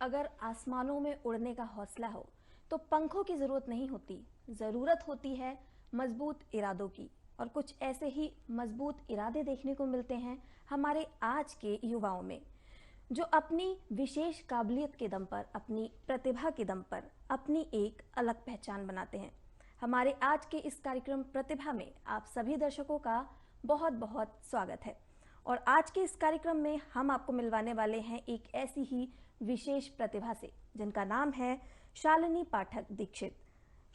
अगर आसमानों में उड़ने का हौसला हो तो पंखों की ज़रूरत नहीं होती, ज़रूरत होती है मजबूत इरादों की। और कुछ ऐसे ही मजबूत इरादे देखने को मिलते हैं हमारे आज के युवाओं में, जो अपनी विशेष काबिलियत के दम पर, अपनी प्रतिभा के दम पर अपनी एक अलग पहचान बनाते हैं। हमारे आज के इस कार्यक्रम प्रतिभा में आप सभी दर्शकों का बहुत बहुत स्वागत है। और आज के इस कार्यक्रम में हम आपको मिलवाने वाले हैं एक ऐसी ही विशेष प्रतिभा से जिनका नाम है शालिनी पाठक दीक्षित।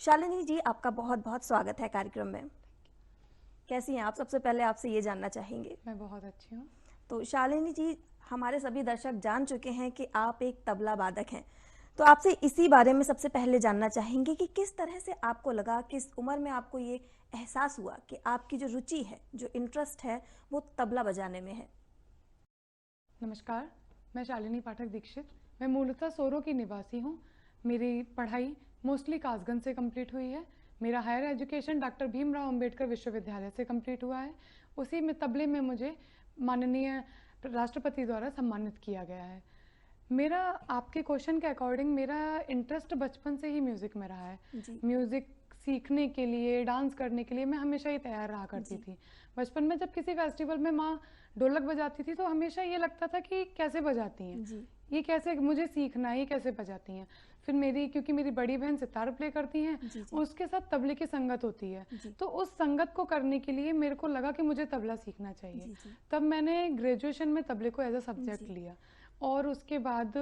शालिनी जी, आपका बहुत बहुत स्वागत है कार्यक्रम में। कैसी हैं आप? सबसे पहले आपसे ये जानना चाहेंगे। मैं बहुत अच्छी हूँ। तो शालिनी जी, हमारे सभी दर्शक जान चुके हैं कि आप एक तबला वादक हैं, तो आपसे इसी बारे में सबसे पहले जानना चाहेंगे कि किस तरह से आपको लगा, किस उम्र में आपको ये एहसास हुआ कि आपकी जो रुचि है, जो इंटरेस्ट है, वो तबला बजाने में है। नमस्कार, मैं शालिनी पाठक दीक्षित। मैं मूलतः सोरो की निवासी हूँ। मेरी पढ़ाई मोस्टली कासगंज से कंप्लीट हुई है। मेरा higher education doctor Bhimrao Ambedkar विश्वविद्यालय से कंप्लीट हुआ है। उसी में तबले में मुझे माननीय राष्ट्रपति द्वारा सम्मानित किया गया है। मेरा आपके क्वेश्चन के अकॉर्डिंग मेरा इंटरेस्ट बचपन से ही म्यूज़िक में रहा है। म्यूज़िक सीखने के लिए, डांस करने के लिए मैं हमेशा ही तैयार रहा करती थी। बचपन में जब किसी फेस्टिवल में माँ ढोलक बजाती थी तो हमेशा ये लगता था कि कैसे बजाती हैं, ये कैसे, मुझे सीखना है, ये कैसे बजाती हैं। फिर क्योंकि मेरी बड़ी बहन सितार प्ले करती हैं, उसके साथ तबले की संगत होती है, तो उस संगत को करने के लिए मेरे को लगा कि मुझे तबला सीखना चाहिए। तब मैंने ग्रेजुएशन में तबले को एज अ सब्जेक्ट लिया और उसके बाद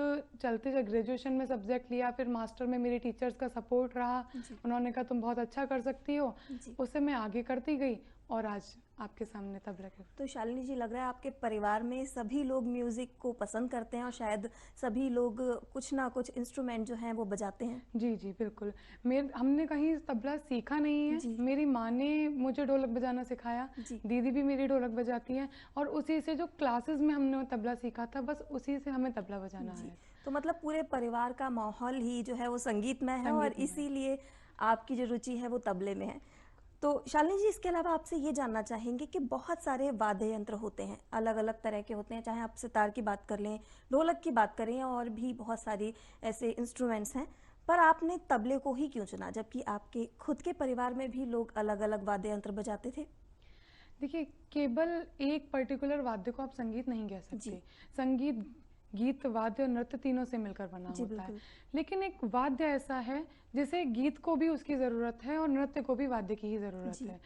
चलते ग्रेजुएशन में सब्जेक्ट लिया। फिर मास्टर में मेरी टीचर्स का सपोर्ट रहा, उन्होंने कहा तुम बहुत अच्छा कर सकती हो, उससे मैं आगे करती गई और आज आपके सामने तबला के। तो शालिनी जी, लग रहा है आपके परिवार में सभी लोग म्यूजिक को पसंद करते हैं और शायद सभी लोग कुछ ना कुछ इंस्ट्रूमेंट जो हैं वो बजाते हैं। जी जी बिल्कुल। हमने कहीं तबला सीखा नहीं है। मेरी माँ ने मुझे ढोलक बजाना सिखाया, दीदी भी मेरी ढोलक बजाती हैं और उसी से जो क्लासेस में हमने तबला सीखा था, बस उसी से हमें तबला बजाना है। तो मतलब पूरे परिवार का माहौल ही जो है वो संगीतमय है और इसीलिए आपकी जो रुचि है वो तबले में है। तो शालिनी जी, इसके अलावा आपसे ये जानना चाहेंगे कि बहुत सारे वाद्य यंत्र होते हैं, अलग अलग तरह के होते हैं, चाहे आप सितार की बात कर लें, ढोलक की बात करें, और भी बहुत सारी ऐसे इंस्ट्रूमेंट्स हैं, पर आपने तबले को ही क्यों चुना, जबकि आपके खुद के परिवार में भी लोग अलग अलग वाद्य यंत्र बजाते थे? देखिए, केवल एक पर्टिकुलर वाद्य को आप संगीत नहीं कह सकते। संगीत गीत, वाद्य और नृत्य तीनों से मिलकर बना होता है। लेकिन एक वाद्य ऐसा है जिसे गीत को भी उसकी ज़रूरत है और नृत्य को भी वाद्य की ही ज़रूरत है।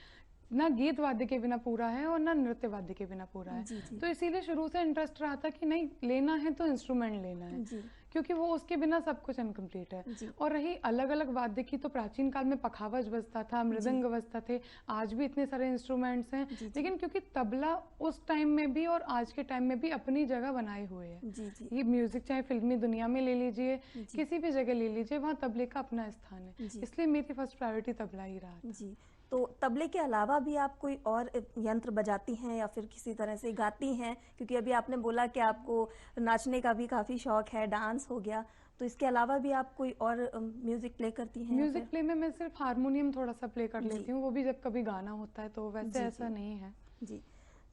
ना गीत वाद्य के बिना पूरा है और ना नृत्य वाद्य के बिना पूरा है। तो इसीलिए शुरू से इंटरेस्ट रहा था कि नहीं, लेना है तो इंस्ट्रूमेंट लेना है, क्योंकि वो उसके बिना सब कुछ इनकम्प्लीट है। और रही अलग अलग वाद्य की, तो प्राचीन काल में पखावज बजता था, मृदंग बजता थे, आज भी इतने सारे इंस्ट्रूमेंट्स हैं। लेकिन क्योंकि तबला उस टाइम में भी और आज के टाइम में भी अपनी जगह बनाए हुए है। ये म्यूजिक चाहे फिल्मी दुनिया में ले लीजिए, किसी भी जगह ले लीजिए, वहाँ तबले का अपना स्थान है। इसलिए मेरी फर्स्ट प्रायोरिटी तबला ही रहा था। तो तबले के अलावा भी आप कोई और यंत्र बजाती हैं या फिर किसी तरह से गाती हैं? क्योंकि अभी आपने बोला कि आपको नाचने का भी काफ़ी शौक है, डांस हो गया, तो इसके अलावा भी आप कोई और म्यूजिक प्ले करती हैं? म्यूजिक प्ले में मैं सिर्फ हारमोनियम थोड़ा सा प्ले कर लेती हूँ, वो भी जब कभी गाना होता है, तो वैसे ऐसा नहीं है। जी।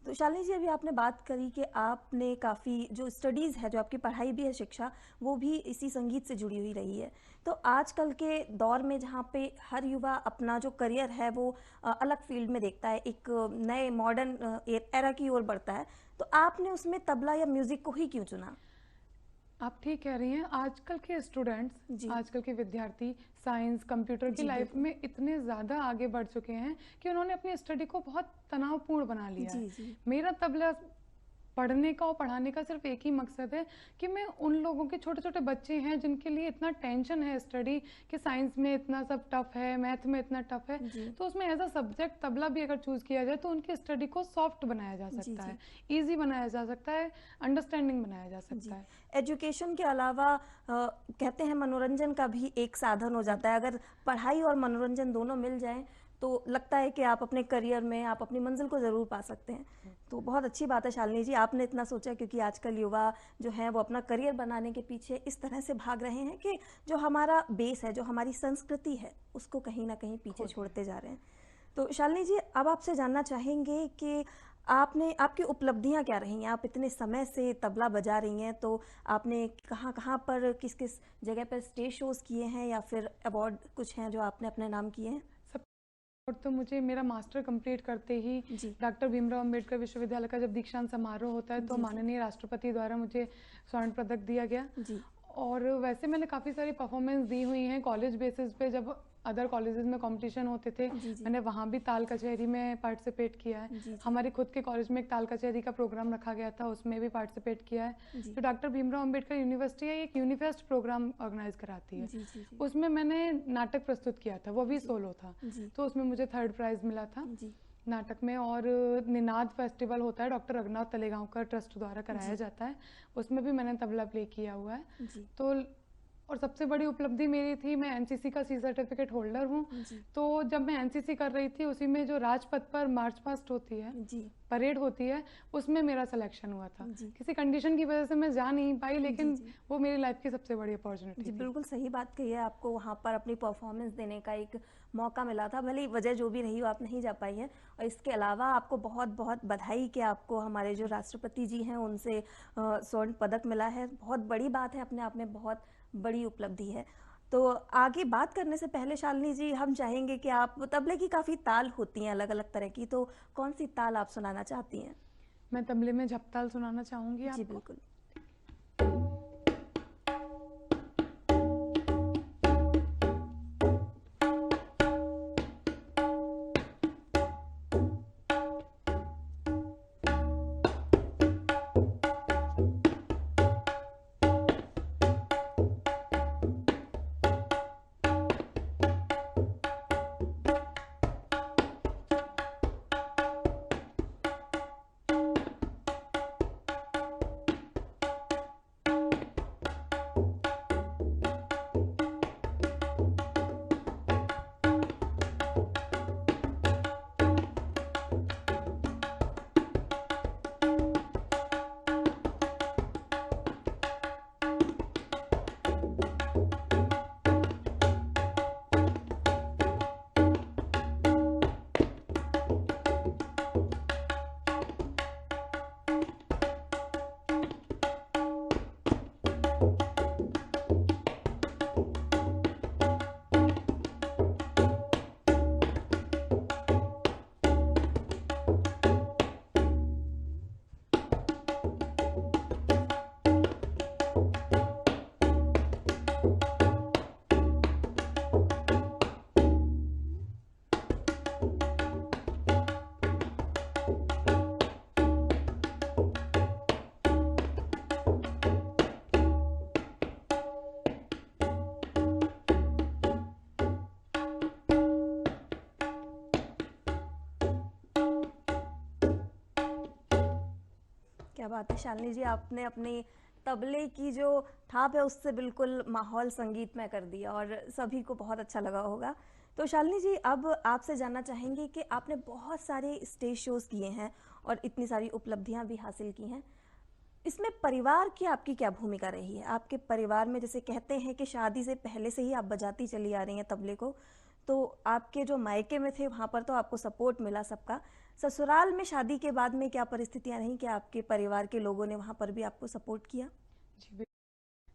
तो शालिनी जी, अभी आपने बात करी कि आपने काफ़ी जो स्टडीज़ है, जो आपकी पढ़ाई भी है, शिक्षा, वो भी इसी संगीत से जुड़ी हुई रही है। तो आजकल के दौर में जहाँ पे हर युवा अपना जो करियर है वो अलग फील्ड में देखता है, एक नए मॉडर्न एरा की ओर बढ़ता है, तो आपने उसमें तबला या म्यूज़िक को ही क्यों चुना? आप ठीक कह रही हैं। आजकल के स्टूडेंट्स, आजकल के विद्यार्थी साइंस, कंप्यूटर की लाइफ में इतने ज़्यादा आगे बढ़ चुके हैं कि उन्होंने अपनी स्टडी को बहुत तनावपूर्ण बना लिया है। मेरा तबला पढ़ने का और पढ़ाने का सिर्फ एक ही मकसद है कि मैं उन लोगों के, छोटे छोटे बच्चे हैं जिनके लिए इतना टेंशन है स्टडी, कि साइंस में इतना सब टफ है, मैथ में इतना टफ है, तो उसमें एज अ सब्जेक्ट तबला भी अगर चूज किया जाए तो उनकी स्टडी को सॉफ्ट बनाया जा सकता है, ईजी बनाया जा सकता है, अंडरस्टैंडिंग बनाया जा सकता है। एजुकेशन के अलावा कहते हैं मनोरंजन का भी एक साधन हो जाता है। अगर पढ़ाई और मनोरंजन दोनों मिल जाएं तो लगता है कि आप अपने करियर में, आप अपनी मंजिल को ज़रूर पा सकते हैं। तो बहुत अच्छी बात है शालिनी जी, आपने इतना सोचा, क्योंकि आजकल युवा जो हैं वो अपना करियर बनाने के पीछे इस तरह से भाग रहे हैं कि जो हमारा बेस है, जो हमारी संस्कृति है, उसको कहीं ना कहीं पीछे छोड़ते जा रहे हैं। तो शालिनी जी, अब आपसे जानना चाहेंगे कि आपने आपकी उपलब्धियां क्या रही हैं? आप इतने समय से तबला बजा रही हैं, तो आपने कहाँ कहाँ पर किस किस जगह पर स्टेज शोज किए हैं या फिर अवार्ड कुछ हैं जो आपने अपने नाम किए हैं? सब और तो मुझे मेरा मास्टर कंप्लीट करते ही जी डॉक्टर भीमराव अंबेडकर विश्वविद्यालय का जब दीक्षांत समारोह होता है तो जी जी माननीय राष्ट्रपति द्वारा मुझे स्वर्ण पदक दिया गया। जी और वैसे मैंने काफ़ी सारी परफॉर्मेंस दी हुई हैं कॉलेज बेसिस पे, जब अदर कॉलेजेस में कंपटीशन होते थे जी जी मैंने वहाँ भी ताल कचहरी में पार्टिसिपेट किया है। जी जी हमारे खुद के कॉलेज में एक ताल कचहरी का प्रोग्राम रखा गया था, उसमें भी पार्टिसिपेट किया है। जी जो डॉक्टर भीमराव अंबेडकर यूनिवर्सिटी है एक यूनिफेस्ट प्रोग्राम ऑर्गेनाइज कराती है, जी जी जी उसमें मैंने नाटक प्रस्तुत किया था, वो भी जी सोलो था। जी तो उसमें मुझे 3rd प्राइज़ मिला था जी नाटक में। और निनाद फेस्टिवल होता है डॉक्टर रघुनाथ तलेगांवकर ट्रस्ट द्वारा कराया जी जाता है, उसमें भी मैंने तबला प्ले किया हुआ है। जी तो और सबसे बड़ी उपलब्धि मेरी थी, मैं एनसीसी का सी सर्टिफिकेट होल्डर हूँ। जी तो जब मैं एनसीसी कर रही थी उसी में जो राजपथ पर मार्च पास्ट होती है, जी परेड होती है, उसमें मेरा सिलेक्शन हुआ था। जी किसी कंडीशन की वजह से मैं जा नहीं पाई, जी लेकिन जी वो मेरी लाइफ की सबसे बड़ी अपॉर्चुनिटी जी, थी। बिल्कुल सही बात कही है। आपको वहाँ पर अपनी परफॉर्मेंस देने का एक मौका मिला था, भले ही वजह जो भी रही हो आप नहीं जा पाई हैं। और इसके अलावा आपको बहुत बहुत बधाई कि आपको हमारे जो राष्ट्रपति जी हैं उनसे स्वर्ण पदक मिला है। बहुत बड़ी बात है, अपने आप में बहुत बड़ी उपलब्धि है। तो आगे बात करने से पहले शालिनी जी, हम चाहेंगे कि आप, तबले की काफ़ी ताल होती हैं अलग अलग तरह की, तो कौन सी ताल आप सुनाना चाहती हैं? मैं तबले में झपताल सुनाना चाहूँगी जी आपको। बिल्कुल। क्या बात है शालिनी जी, आपने अपनी तबले की जो थाप है उससे बिल्कुल माहौल संगीतमय कर दिया और सभी को बहुत अच्छा लगा होगा। तो शालिनी जी, अब आपसे जानना चाहेंगे कि आपने बहुत सारे स्टेज शोज किए हैं और इतनी सारी उपलब्धियां भी हासिल की हैं, इसमें परिवार की आपकी क्या भूमिका रही है? आपके परिवार में, जैसे कहते हैं कि शादी से पहले से ही आप बजाती चली आ रही हैं तबले को, तो आपके जो मायके में थे वहाँ पर तो आपको सपोर्ट मिला सबका, ससुराल में शादी के बाद में क्या परिस्थितियाँ रहीं कि आपके परिवार के लोगों ने वहाँ पर भी आपको सपोर्ट किया? जी,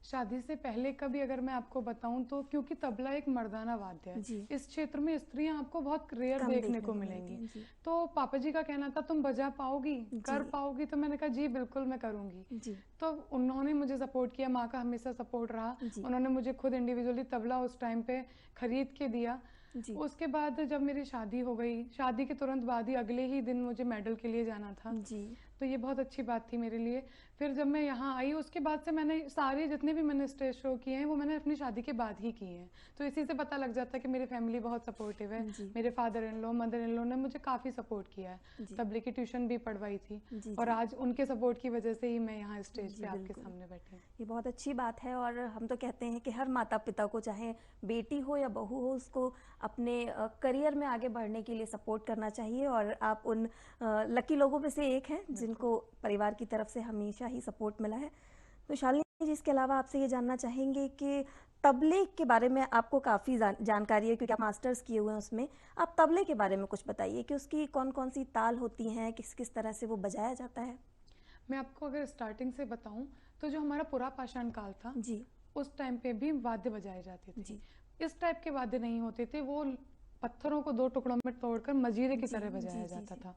शादी से पहले का भी अगर मैं आपको बताऊं तो क्योंकि तबला एक मर्दाना वाद्य है, जी, इस क्षेत्र में स्त्रियां आपको बहुत रेयर कम देखने देखने को को मिलती मिलेंगी। हैं। जी तो पापा जी का कहना था तुम बजा पाओगी, जी कर पाओगी? तो मैंने कहा जी बिल्कुल मैं करूँगी। जी तो उन्होंने मुझे सपोर्ट किया, माँ का हमेशा सपोर्ट रहा। जी उन्होंने मुझे खुद इंडिविजुअली तबला उस टाइम पे खरीद के दिया। जी उसके बाद जब मेरी शादी हो गई, शादी के तुरंत बाद ही अगले ही दिन मुझे मेडल के लिए जाना था, जी तो ये बहुत अच्छी बात थी मेरे लिए। फिर जब मैं यहाँ आई उसके बाद से मैंने सारे जितने भी मैंने स्टेज शो किए हैं वो मैंने अपनी शादी के बाद ही किए हैं। तो इसी से पता लग जाता है कि मेरी फैमिली बहुत सपोर्टिव है। जी मेरे father in law, mother in law ने मुझे काफ़ी सपोर्ट किया है। जी तबले की ट्यूशन भी पढ़वाई थी जी और जी आज उनके सपोर्ट की वजह से ही मैं यहाँ स्टेज जी पे आपके बिल्कुल, सामने बैठी हूँ। ये बहुत अच्छी बात है। और हम तो कहते हैं कि हर माता पिता को, चाहे बेटी हो या बहू हो, उसको अपने करियर में आगे बढ़ने के लिए सपोर्ट करना चाहिए। और आप उन लकी लोगों में से एक हैं जिनको परिवार की तरफ से हमेशा ही सपोर्ट मिला है। तो शालिनी जी, इसके अलावा आपसे ये जानना चाहेंगे कि तबले के बारे में आपको काफ़ी जानकारी है क्योंकि आप मास्टर्स किए हुए हैं उसमें। आप तबले के बारे में कुछ बताइए कि उसकी कौन-कौन सी ताल होती हैं, किस-किस तरह से वो बजाया जाता है? मैं आपको अगर स्टार्टिंग से बताऊं तो जो हमारा पुरा पाषाण काल था जी, उस टाइम पे भी वाद्य बजाए जाते थे। जी, इस टाइप के वाद्य नहीं होते थे, वो पत्थरों को दो टुकड़ों में तोड़कर मजीरे की जी, तरह जी, बजाया जी, जाता जी, था।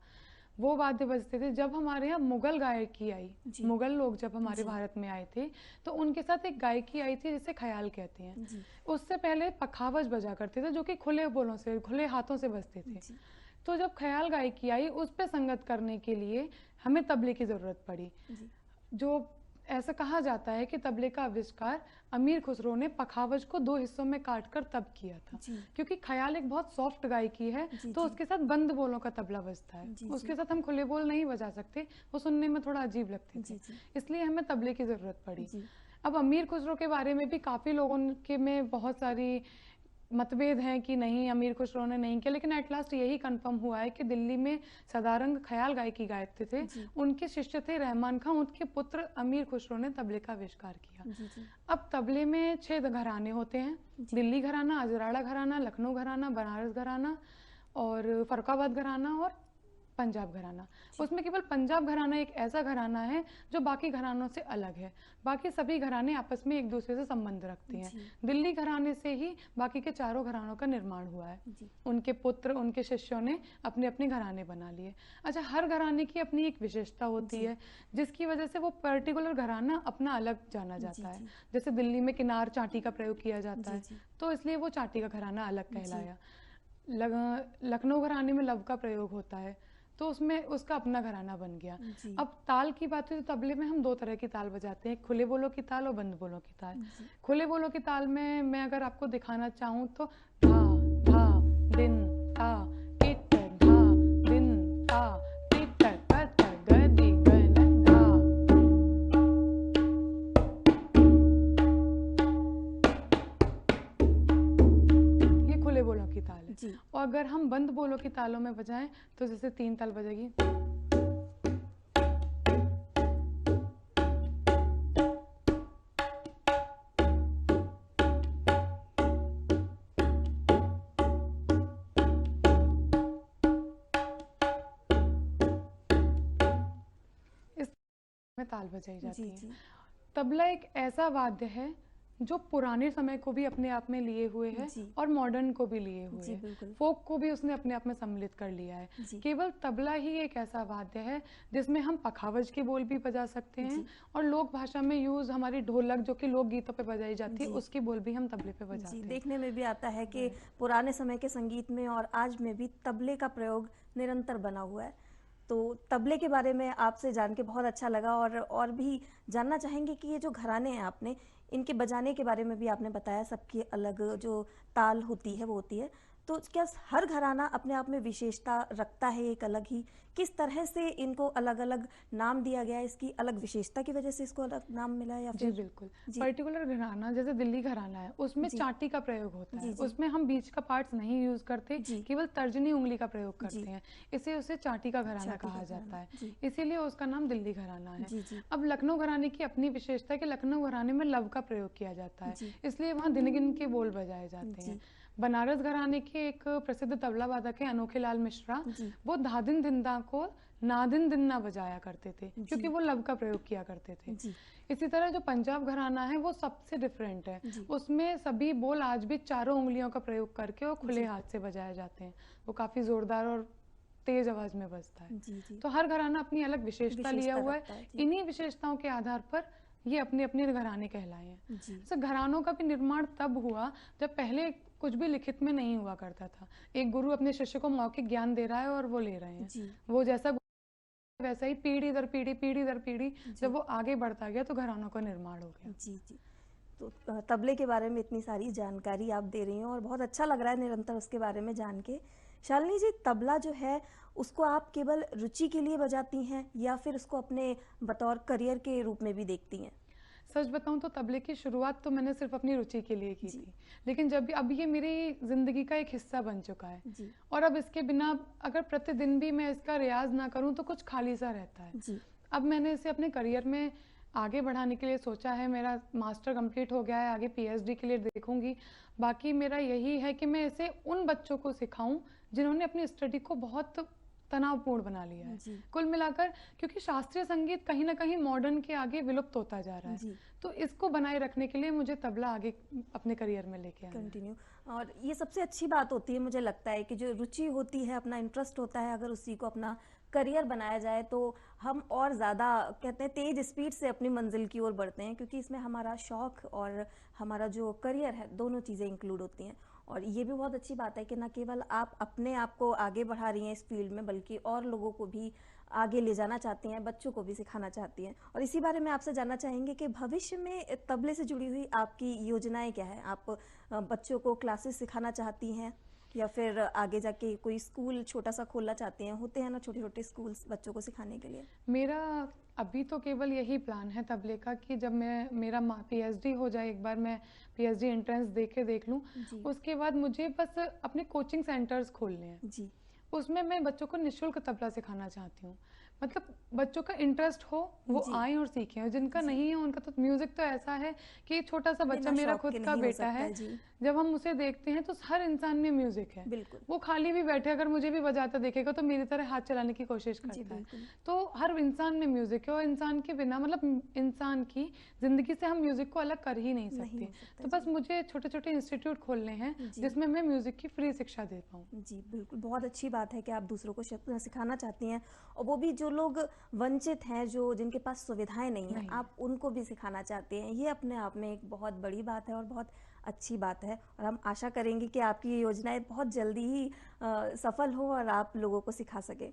वो वाद्य बजते थे। जब हमारे यहाँ मुगल गायकी आई, जी, मुगल लोग जब हमारे जी, भारत में आए थे तो उनके साथ एक गायकी आई थी जिसे ख्याल कहते हैं। जी, उससे पहले पखावज बजा करते थे जो कि खुले बोलों से, खुले हाथों से बजते थे। जी, तो जब ख्याल गायकी आई उस पे संगत करने के लिए हमें तबले की ज़रूरत पड़ी। जी, जो ऐसा कहा जाता है कि तबले का आविष्कार अमीर खुसरो ने पखावज को दो हिस्सों में काटकर तब किया था, जी, क्योंकि ख्याल एक बहुत सॉफ्ट गायकी है। जी, तो जी, उसके साथ बंद बोलों का तबला बजता है, जी, उसके साथ हम खुले बोल नहीं बजा सकते, वो सुनने में थोड़ा अजीब लगते थे, जी, जी, इसलिए हमें तबले की ज़रूरत पड़ी। जी, अब अमीर खुसरो के बारे में भी काफ़ी लोगों के में बहुत सारी मतभेद हैं कि नहीं, अमीर खुसरो ने नहीं किया, लेकिन एट लास्ट यही कंफर्म हुआ है कि दिल्ली में सदारंग ख्याल गायकी गायते थे, जी, उनके शिष्य थे रहमान खां, उनके पुत्र अमीर खुसरो ने तबले का आविष्कार किया। जी, जी, अब तबले में 6 घराने होते हैं, जी, दिल्ली घराना, अजराड़ा घराना, लखनऊ घराना, बनारस घराना और फर्रुखाबाद घराना और पंजाब घराना। जी, उसमें केवल पंजाब घराना एक ऐसा घराना है जो बाकी घरानों से अलग है। बाकी सभी घराने आपस में एक दूसरे से संबंध रखते हैं। जी, दिल्ली घराने से ही बाकी के चारों घरानों का निर्माण हुआ है। जी, उनके पुत्र, उनके शिष्यों ने अपने अपने घराने बना लिए। अच्छा, हर घराने की अपनी एक विशेषता होती है जिसकी वजह से वो पर्टिकुलर घराना अपना अलग जाना जी, जाता है। जी, जैसे दिल्ली में किनार चाटी का प्रयोग किया जाता जी, है, जी, तो इसलिए वो चाटी का घराना अलग जी, कहलाया। लखनऊ घराने में लव का प्रयोग होता है, तो उसमें उसका अपना घराना बन गया। जी, अब ताल की बात है तो तबले में हम दो तरह की ताल बजाते हैं, खुले बोलों की ताल और बंद बोलों की ताल। जी, खुले बोलों की ताल में मैं अगर आपको दिखाना चाहूँ तो धा धा दिन ता टिट धा दिन ता टिट कत गदि गन धा। ये खुले बोलों की ताल है। जी, और अगर हम बंद बोलों की तालों में बजाएं तो जैसे 3 ताल बजेगी, इस में ताल बजाई जाती जी, है। जी, तबला एक ऐसा वाद्य है जो पुराने समय को भी अपने आप में लिए हुए है जी, और मॉडर्न को भी लिए हुए जी, है, बिल्कुल, फोक को भी उसने अपने आप में सम्मिलित कर लिया है। जी, केवल तबला ही एक ऐसा वाद्य है जिसमें हम पखावज के बोल भी बजा सकते हैं जी, और लोक भाषा में यूज हमारी ढोलक जो कि लोक गीतों पे बजाई जाती है जी, उसकी बोल भी हम तबले पे जी, बजाते हैं। देखने में भी आता है कि पुराने समय के संगीत में और आज में भी तबले का प्रयोग निरंतर बना हुआ है। तो तबले के बारे में आपसे जान के बहुत अच्छा लगा और भी जानना चाहेंगे कि ये जो घराने हैं आपने, इनके बजाने के बारे में भी आपने बताया, सबकी अलग जो ताल होती है वो होती है। तो क्या हर घराना अपने आप में विशेषता रखता है एक अलग ही? किस तरह से इनको अलग-अलग नाम दिया गया है? इसकी अलग विशेषता की वजह से इसको अलग नाम मिला है या जी फिर? बिल्कुल। जी, पर्टिकुलर घराना जैसे दिल्ली घराना है उसमें जी, चाटी का प्रयोग होता जी, है, जी, उसमें हम बीच का पार्ट्स नहीं यूज करते, जी, केवल तर्जनी उंगली का प्रयोग जी, करते हैं, इसे उसे चाटी का घराना छाती का कहा जाता घराना। है, जी, इसीलिए उसका नाम दिल्ली घराना है। जी, जी, अब लखनऊ घराने की अपनी विशेषता है कि लखनऊ घराने में लव का प्रयोग किया जाता है, जी, इसलिए वहाँ दिन गिन के बोल बजाए जाते हैं। जी, बनारस घराने के एक प्रसिद्ध तबला वादक है अनोखे लाल मिश्रा, जी, वो धादिन धिंदा को नादिन दिन ना बजाया करते थे क्योंकि जी, वो लव का प्रयोग किया करते थे। जी, इसी तरह जो पंजाब घराना है वो सबसे डिफरेंट है, जी, उसमें सभी बोल आज भी चारों उंगलियों का प्रयोग करके और खुले जी, हाथ से बजाए जाते हैं, वो काफ़ी ज़ोरदार और तेज आवाज़ में बजता है। जी, जी, तो हर घराना अपनी अलग विशेषता लिया विशेषता हुआ है, रखता है। जी, इन्हीं विशेषताओं के आधार पर ये अपने अपने घराने कहलाए हैं। जी, जैसे घरानों का भी निर्माण तब हुआ जब पहले कुछ भी लिखित में नहीं हुआ करता था, एक गुरु अपने शिष्य को मौखिक ज्ञान दे रहा है और वो ले रहे हैं, जी, वो जैसा वैसा ही पीढ़ी दर पीढ़ी जी, जब वो आगे बढ़ता गया तो घरानों का निर्माण हो गया। जी, जी। तो तबले के बारे में इतनी सारी जानकारी आप दे रही हैं और बहुत अच्छा लग रहा है निरंतर उसके बारे में जान के। शालिनी जी, तबला जो है उसको आप केवल रुचि के लिए बजाती हैं या फिर उसको अपने बतौर करियर के रूप में भी देखती हैं? सच बताऊं तो तबले की शुरुआत तो मैंने सिर्फ अपनी रुचि के लिए की जी, थी, लेकिन जब अब ये मेरी ज़िंदगी का एक हिस्सा बन चुका है जी, और अब इसके बिना अगर प्रतिदिन भी मैं इसका रियाज ना करूं तो कुछ खाली सा रहता है। जी, अब मैंने इसे अपने करियर में आगे बढ़ाने के लिए सोचा है। मेरा मास्टर कंप्लीट हो गया है, आगे पीएचडी के लिए देखूंगी। बाकी मेरा यही है कि मैं इसे उन बच्चों को सिखाऊं जिन्होंने अपनी स्टडी को बहुत तनावपूर्ण बना लिया है। जी कुल मिलाकर, क्योंकि शास्त्रीय संगीत कहीं ना कहीं मॉडर्न के आगे विलुप्त होता जा रहा है, जी तो इसको बनाए रखने के लिए मुझे तबला आगे अपने करियर में लेके आना है। कंटिन्यू। और ये सबसे अच्छी बात होती है, मुझे लगता है कि जो रुचि होती है, अपना इंटरेस्ट होता है, अगर उसी को अपना करियर बनाया जाए तो हम और ज़्यादा कहते हैं तेज स्पीड से अपनी मंजिल की ओर बढ़ते हैं, क्योंकि इसमें हमारा शौक और हमारा जो करियर है दोनों चीज़ें इंक्लूड होती हैं। और ये भी बहुत अच्छी बात है कि न केवल आप अपने आप को आगे बढ़ा रही हैं इस फील्ड में, बल्कि और लोगों को भी आगे ले जाना चाहती हैं, बच्चों को भी सिखाना चाहती हैं। और इसी बारे में आपसे जानना चाहेंगे कि भविष्य में तबले से जुड़ी हुई आपकी योजनाएं क्या है? आप बच्चों को क्लासेस सिखाना चाहती हैं या फिर आगे जाके कोई स्कूल छोटा सा खोलना चाहती हैं? होते हैं ना छोटे छोटे स्कूल्स बच्चों को सिखाने के लिए। मेरा अभी तो केवल यही प्लान है तबले का कि जब मेरा पीएचडी हो जाए, एक बार मैं पीएचडी एंट्रेंस दे के देख लूँ, जी उसके बाद मुझे बस अपने कोचिंग सेंटर्स खोलने हैं। जी उसमें मैं बच्चों को निःशुल्क तबला सिखाना चाहती हूँ। मतलब बच्चों का इंटरेस्ट हो, वो जी आए और सीखें, और जिनका जी नहीं है उनका तो म्यूजिक तो ऐसा है कि छोटा सा बच्चा, बिना मेरा शौक खुद के का नहीं हो बेटा सकता है, है। जी जब हम उसे देखते हैं तो हर इंसान में म्यूजिक है। बिल्कुल। वो खाली भी बैठे अगर मुझे भी बजाता देखेगा तो मेरी तरह हाथ चलाने की कोशिश जी करता है। बिल्कुल। तो हर इंसान में म्यूजिक है, और इंसान के बिना, मतलब इंसान की जिंदगी से हम म्यूजिक को अलग कर ही नहीं नहीं सकते। हो सकता। तो बस जी मुझे छोटे छोटे इंस्टीट्यूट खोलने हैं जी जिसमें मैं म्यूजिक की फ्री शिक्षा दे पाऊँ। जी बिल्कुल, बहुत अच्छी बात है कि आप दूसरों को सिखाना चाहती हैं, और वो भी जो लोग वंचित हैं, जो जिनके पास सुविधाएं नहीं हैं, नहीं। आप उनको भी सिखाना चाहते हैं। ये अपने आप में एक बहुत बड़ी बात है और बहुत अच्छी बात है, और हम आशा करेंगे कि आपकी ये योजनाएं बहुत जल्दी ही सफल हो और आप लोगों को सिखा सकें।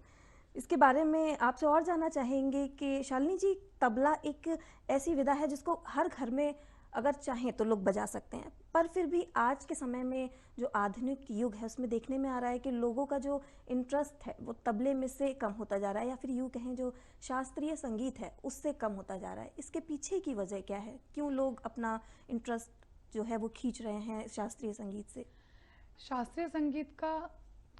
इसके बारे में आपसे और जानना चाहेंगे कि शालिनी जी, तबला एक ऐसी विधा है जिसको हर घर में अगर चाहें तो लोग बजा सकते हैं, पर फिर भी आज के समय में जो आधुनिक युग है उसमें देखने में आ रहा है कि लोगों का जो इंटरेस्ट है वो तबले में से कम होता जा रहा है, या फिर यूँ कहें जो शास्त्रीय संगीत है उससे कम होता जा रहा है। इसके पीछे की वजह क्या है? क्यों लोग अपना इंटरेस्ट जो है वो खींच रहे हैं शास्त्रीय संगीत से? शास्त्रीय संगीत का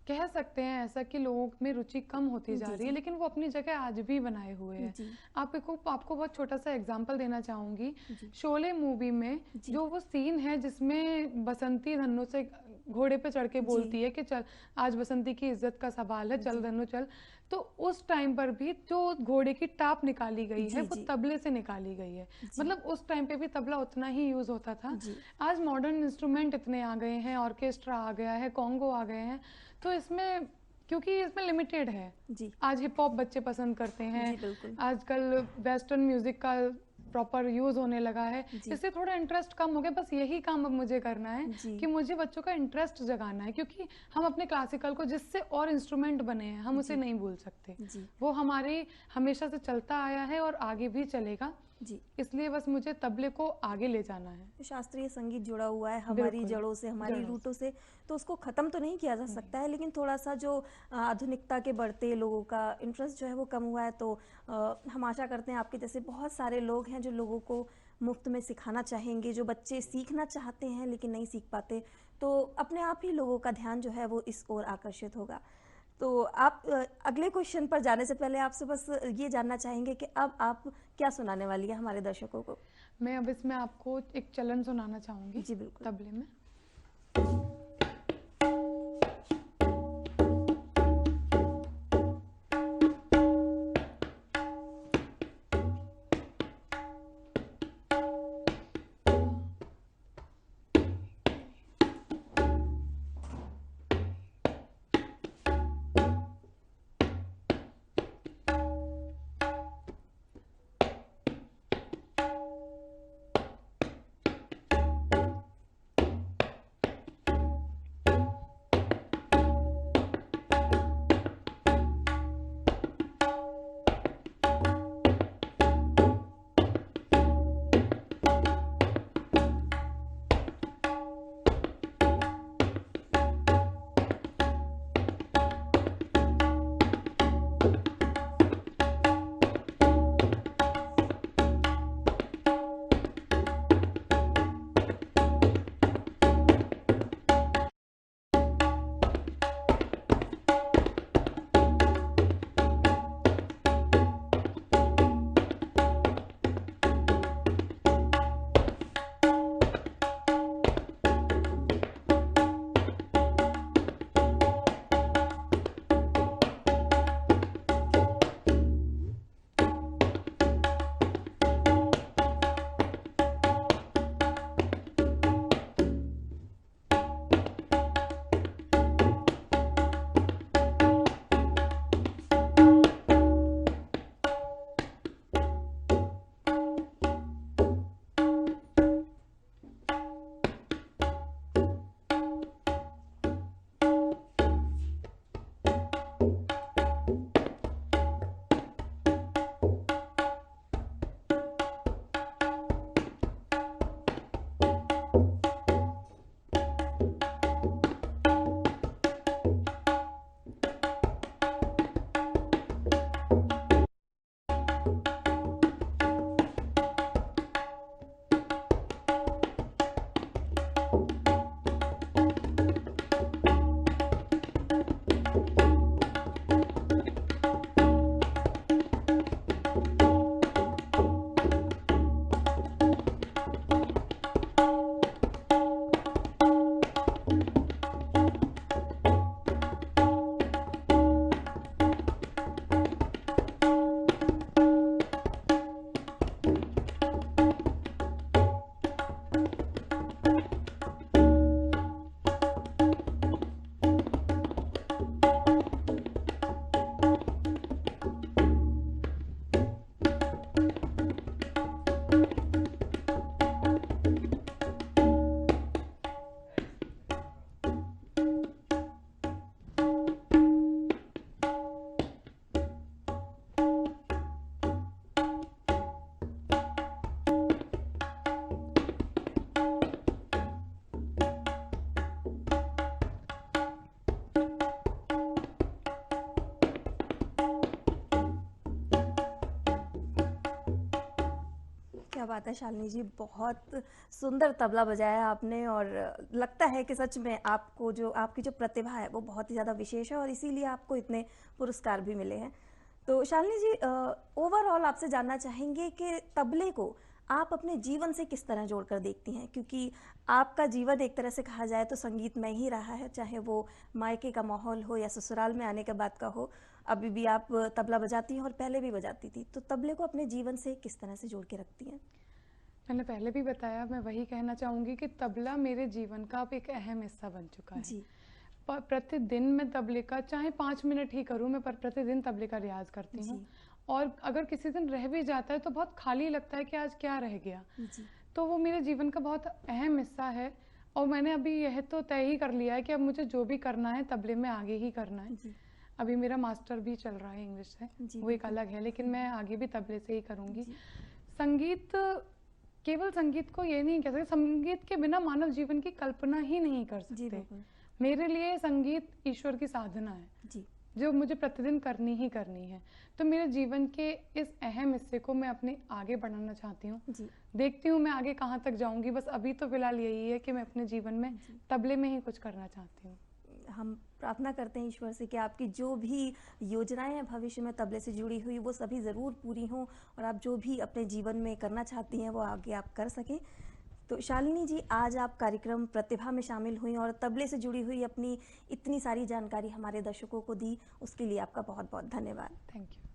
कह सकते हैं ऐसा कि लोगों में रुचि कम होती जा जी रही है, जी लेकिन वो अपनी जगह आज भी बनाए हुए हैं। जी आपको बहुत छोटा सा एग्जांपल देना चाहूंगी। जी शोले मूवी में जी जो वो सीन है जिसमें बसंती धन्नो से घोड़े पे चढ़ के जी बोलती है कि चल आज बसंती की इज्जत का सवाल है, चल जी धन्नो चल। तो उस टाइम पर भी जो घोड़े की टाप निकाली गई है जी वो जी तबले से निकाली गई है। जी मतलब उस टाइम पे भी तबला उतना ही यूज होता था। जी आज मॉडर्न इंस्ट्रूमेंट इतने आ गए हैं, ऑर्केस्ट्रा आ गया है, कॉन्गो आ गए हैं, तो इसमें क्योंकि इसमें लिमिटेड है। जी आज हिप हॉप बच्चे पसंद करते हैं, जी बिल्कुल। आजकल वेस्टर्न म्यूजिक का प्रॉपर यूज होने लगा है, जी इससे थोड़ा इंटरेस्ट कम हो गया। बस यही काम अब मुझे करना है जी कि मुझे बच्चों का इंटरेस्ट जगाना है, क्योंकि हम अपने क्लासिकल को जिससे और इंस्ट्रूमेंट बने हैं हम उसे जी नहीं भूल सकते। जी वो हमारे हमेशा से चलता आया है और आगे भी चलेगा, जी इसलिए बस मुझे तबले को आगे ले जाना है। तो शास्त्रीय संगीत जुड़ा हुआ है हमारी बिल्कुल, जड़ों से, हमारी जड़ों से। रूटों से, तो उसको ख़त्म तो नहीं किया जा सकता है, लेकिन थोड़ा सा जो आधुनिकता के बढ़ते लोगों का इंटरेस्ट जो है वो कम हुआ है। तो हम आशा करते हैं आपके जैसे बहुत सारे लोग हैं जो लोगों को मुफ्त में सिखाना चाहेंगे, जो बच्चे सीखना चाहते हैं लेकिन नहीं सीख पाते, तो अपने आप ही लोगों का ध्यान जो है वो इस ओर आकर्षित होगा। तो आप अगले क्वेश्चन पर जाने से पहले आपसे बस ये जानना चाहेंगे कि अब आप क्या सुनाने वाली है हमारे दर्शकों को? मैं अब इसमें आपको एक चलन सुनाना चाहूंगी जी बिल्कुल। तबले में। क्या बात है शालिनी जी, बहुत सुंदर तबला बजाया आपने और लगता है कि सच में आपको जो आपकी जो प्रतिभा है वो बहुत ही ज़्यादा विशेष है और इसीलिए आपको इतने पुरस्कार भी मिले हैं। तो शालिनी जी, ओवरऑल आपसे जानना चाहेंगे कि तबले को आप अपने जीवन से किस तरह जोड़कर देखती हैं, क्योंकि आपका जीवन एक तरह से कहा जाए तो संगीत में ही रहा है, चाहे वो मायके का माहौल हो या ससुराल में आने के बाद का हो। अभी भी आप तबला बजाती हैं और पहले भी बजाती थी, तो तबले को अपने जीवन से किस तरह से जोड़ के रखती हैं? मैंने पहले भी बताया, मैं वही कहना चाहूँगी कि तबला मेरे जीवन का अब एक अहम हिस्सा बन चुका है। जी। प्रतिदिन मैं तबले का चाहे 5 मिनट ही करूँ, मैं पर प्रतिदिन तबले का रियाज़ करती हूँ। जी। और अगर किसी दिन रह भी जाता है तो बहुत खाली लगता है कि आज क्या रह गया। जी। तो वो मेरे जीवन का बहुत अहम हिस्सा है और मैंने अभी यह तो तय ही कर लिया है कि अब मुझे जो भी करना है तबले में आगे ही करना है। जी। अभी मेरा मास्टर भी चल रहा है इंग्लिश से, जी, वो एक बिल्कुल। अलग है, लेकिन मैं आगे भी तबले से ही करूँगी। जी। संगीत, केवल संगीत को ये नहीं कह सकते, संगीत के बिना मानव जीवन की कल्पना ही नहीं कर जी, सकते। बिल्कुल। मेरे लिए संगीत ईश्वर की साधना है, जी। जो मुझे प्रतिदिन करनी ही करनी है। तो मेरे जीवन के इस अहम हिस्से को मैं अपने आगे बढ़ाना चाहती हूँ। जी। देखती हूँ मैं आगे कहाँ तक जाऊँगी, बस अभी तो फिलहाल यही है कि मैं अपने जीवन में जी। तबले में ही कुछ करना चाहती हूँ। हम प्रार्थना करते हैं ईश्वर से कि आपकी जो भी योजनाएं हैं भविष्य में तबले से जुड़ी हुई वो सभी ज़रूर पूरी हों और आप जो भी अपने जीवन में करना चाहती हैं वो आगे आप कर सकें। तो शालिनी जी, आज आप कार्यक्रम प्रतिभा में शामिल हुई और तबले से जुड़ी हुई अपनी इतनी सारी जानकारी हमारे दर्शकों को दी, उसके लिए आपका बहुत बहुत धन्यवाद। Thank you.